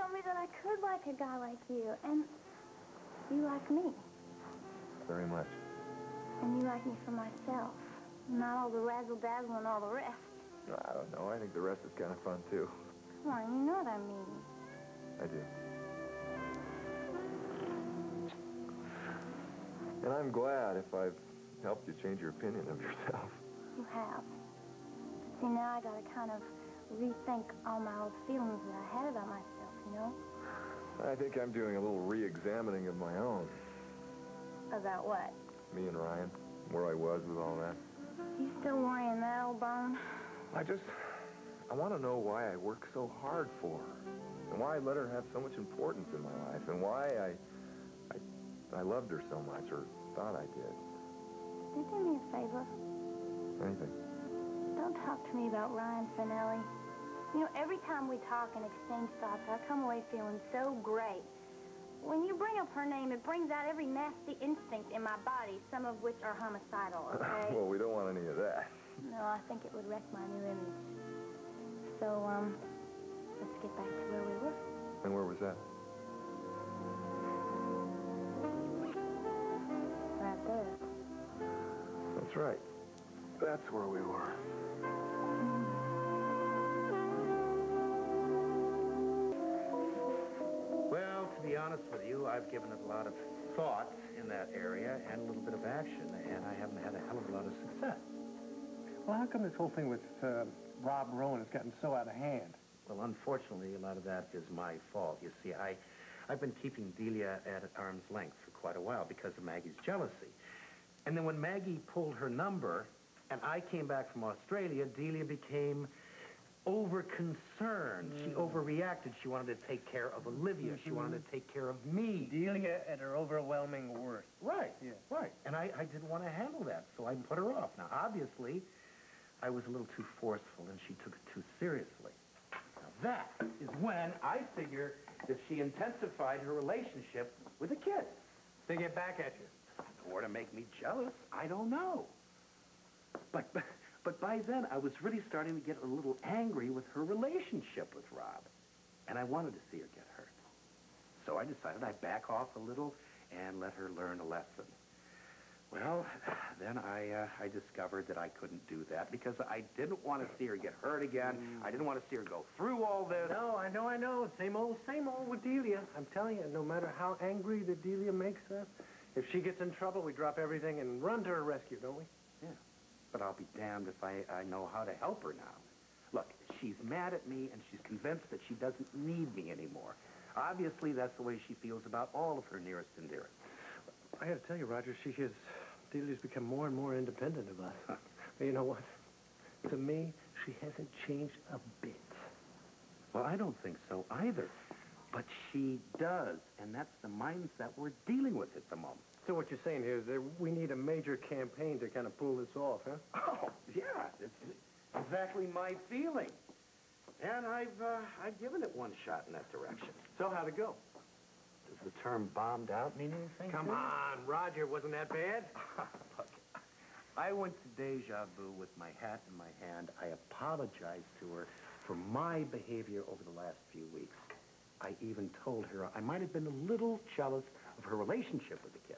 told me that I could like a guy like you, and you like me. Very much. And you like me for myself, not all the razzle-dazzle and all the rest. I don't know. I think the rest is kind of fun, too. Come on, you know what I mean. I do. And I'm glad if I've helped you change your opinion of yourself. You have. See, now I gotta kind of rethink all my old feelings that I had about myself, you know? I think I'm doing a little re-examining of my own. About what? Me and Ryan, where I was with all that. You still worrying that old bone? I want to know why I work so hard for her, and why I let her have so much importance in my life, and why I loved her so much, or thought I did. You do me a favor. Anything. Don't talk to me about Ryan Finelli. You know, every time we talk and exchange thoughts, I come away feeling so great. When you bring up her name, it brings out every nasty instinct in my body, some of which are homicidal, okay? Well, we don't want any of that. No, I think it would wreck my new image. So, let's get back to where we were. And where was that? Right there. That's right. That's where we were. Well, to be honest with you, I've given it a lot of thought in that area and a little bit of action, and I haven't had a hell of a lot of success. Well, how come this whole thing with Rob Rowan has gotten so out of hand? Well, unfortunately, a lot of that is my fault. You see, I've been keeping Delia at arm's length for quite a while because of Maggie's jealousy. And then when Maggie pulled her number and I came back from Australia, Delia became over-concerned. She overreacted. She wanted to take care of Olivia. She wanted to take care of me. Delia at her overwhelming worst. Right, Yeah. right. And I didn't want to handle that, so I put her off. Now, obviously, I was a little too forceful, and she took it too seriously. Now, that is when I figure that she intensified her relationship with the kid. They get back at you. Or to make me jealous, I don't know. But by then, I was really starting to get a little angry with her relationship with Rob. And I wanted to see her get hurt. So I decided I'd back off a little and let her learn a lesson. Well, then I discovered that I couldn't do that because I didn't want to see her get hurt again. I didn't want to see her go through all this. No, I know. Same old with Delia. I'm telling you, no matter how angry that Delia makes us, if she gets in trouble, we drop everything and run to her rescue, don't we? Yeah. But I'll be damned if I know how to help her now. Look, she's mad at me, and she's convinced that she doesn't need me anymore. Obviously, that's the way she feels about all of her nearest and dearest. I got to tell you, Roger, Delia's become more and more independent of us. But you know what? To me, she hasn't changed a bit. Well, I don't think so either. But she does, and that's the mindset we're dealing with at the moment. So what you're saying here is that we need a major campaign to kind of pull this off, huh? Oh, yeah. It's exactly my feeling. And I've given it one shot in that direction. So how'd it go? Does the term bombed out mean anything? Come on, Roger, wasn't that bad? Look, I went to Deja Vu with my hat in my hand. I apologized to her for my behavior over the last few weeks. I even told her I might have been a little jealous of her relationship with the kid.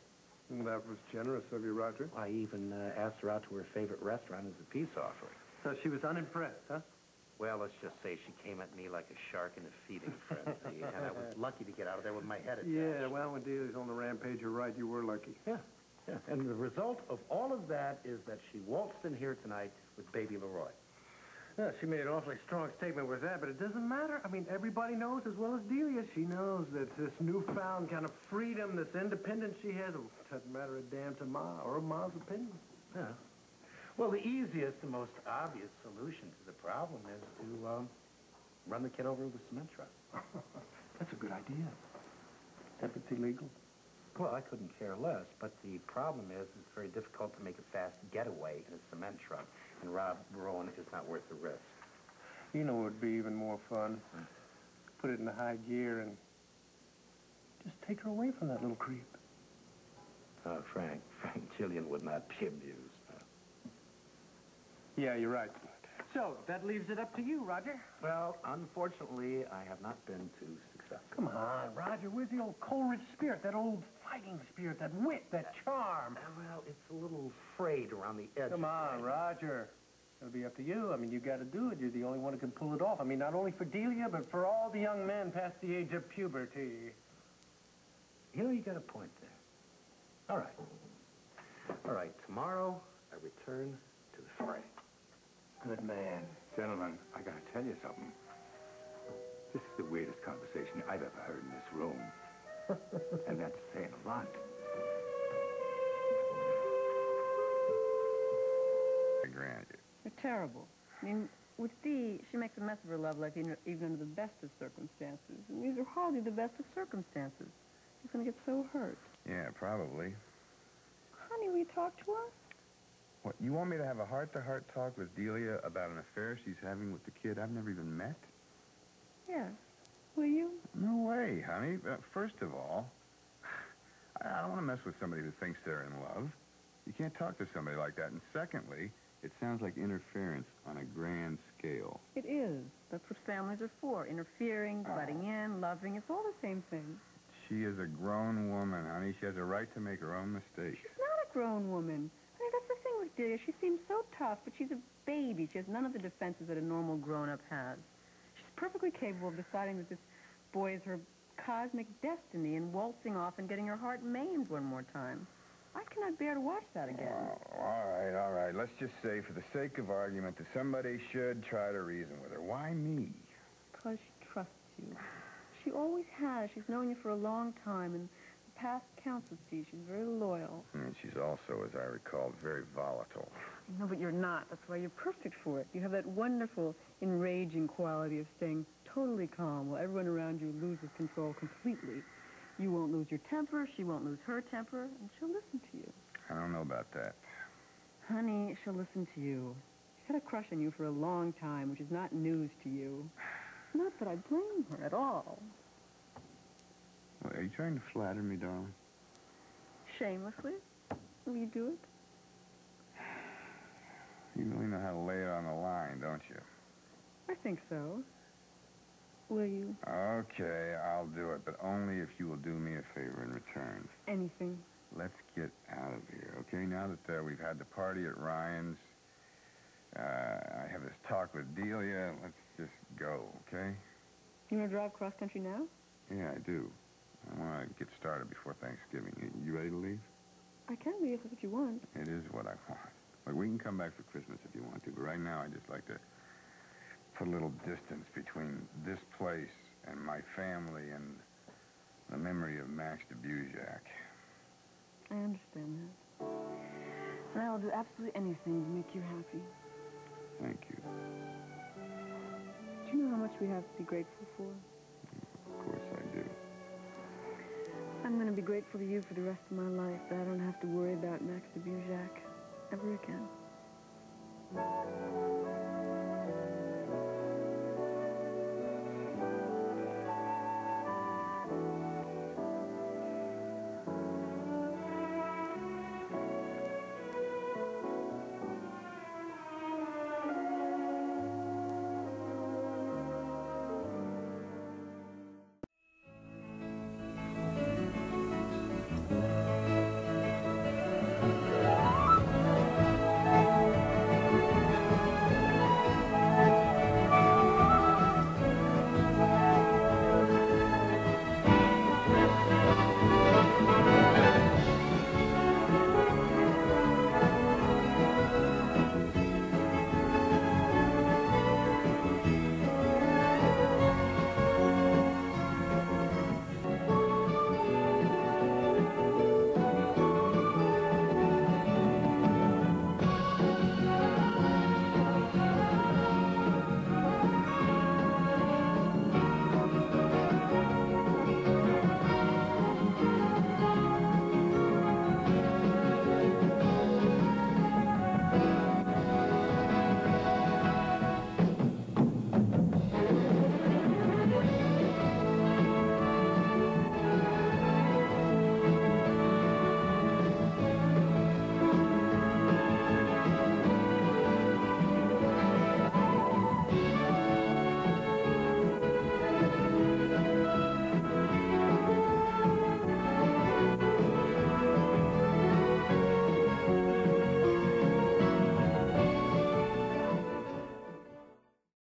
That was generous of you, Roger. I even asked her out to her favorite restaurant as a peace offering. So she was unimpressed, huh? Well, let's just say she came at me like a shark in a feeding frenzy, and I was lucky to get out of there with my head attached. Yeah, well, when Delia's on the rampage, you're right, you were lucky. Yeah. And the result of all of that is that she waltzed in here tonight with baby Leroy. Yeah, she made an awfully strong statement with that, but it doesn't matter. I mean, everybody knows as well as Delia. She knows that this newfound kind of freedom, this independence she has, it doesn't matter a damn to Ma or Ma's opinion. Yeah. Well, the easiest and most obvious solution to the problem is to run the kid over with a cement truck. That's a good idea. If it's illegal. Well, I couldn't care less, but the problem is it's very difficult to make a fast getaway in a cement truck, and Rob Rowan is not worth the risk. You know what would be even more fun? Put it in high gear and just take her away from that little creep. Frank Gillian would not be amused. Yeah, you're right. So, that leaves it up to you, Roger. Well, unfortunately, I have not been too successful. Come on, Roger. Where's the old Coleridge spirit, that old fighting spirit, that wit, that charm? Well, it's a little frayed around the edge. Come on, Roger. It'll be up to you. I mean, you got to do it. You're the only one who can pull it off. I mean, not only for Delia, but for all the young men past the age of puberty. You know, you got a point there. All right. All right, tomorrow I return to the fray. Good man. Gentlemen, I gotta tell you something. This is the weirdest conversation I've ever heard in this room. And that's saying a lot. I grant you. They're terrible. I mean, with Dee, she makes a mess of her love life even under the best of circumstances. And these are hardly the best of circumstances. She's going to get so hurt. Yeah, probably. Honey, will you talk to us? What, you want me to have a heart-to-heart talk with Delia about an affair she's having with the kid I've never even met? Yes. Will you? No way, honey. First of all, I don't want to mess with somebody who thinks they're in love. You can't talk to somebody like that. And secondly, it sounds like interference on a grand scale. It is. That's what families are for. Interfering, butting in, loving. It's all the same thing. She is a grown woman, honey. She has a right to make her own mistakes. She's not a grown woman. Honey, that's the thing with Delia. She seems so tough, but she's a baby. She has none of the defenses that a normal grown-up has. She's perfectly capable of deciding that this boy is her cosmic destiny and waltzing off and getting her heart maimed one more time. I cannot bear to watch that again. Oh, all right. Let's just say, for the sake of argument, that somebody should try to reason with her. Why me? Because she trusts you. She always has. She's known you for a long time, and the past counts with Dee. She's very loyal. And she's also, as I recall, very volatile. No, but you're not. That's why you're perfect for it. You have that wonderful, enraging quality of staying totally calm while everyone around you loses control completely. You won't lose your temper, she won't lose her temper, and she'll listen to you. I don't know about that. Honey, she'll listen to you. She's had a crush on you for a long time, which is not news to you. Not that I blame her at all. Well, are you trying to flatter me, darling? Shamelessly? Will you do it? You really know how to lay it on the line, don't you? I think so. Will you? Okay, I'll do it, but only if you will do me a favor in return. Anything. Let's get out of here, okay? Now that we've had the party at Ryan's, I have this talk with Delia, let's just go, okay? You want to drive cross-country now? Yeah, I do. I want to get started before Thanksgiving. You ready to leave? I can be if that's what you want. It is what I want. Look, we can come back for Christmas if you want to, but right now I'd just like to put a little distance between this place and my family and the memory of Max de Buzak. I understand that. And I will do absolutely anything to make you happy. Thank you. Do you know how much we have to be grateful for? Of course I do. I'm going to be grateful to you for the rest of my life that I don't have to worry about Max de Buzak ever again.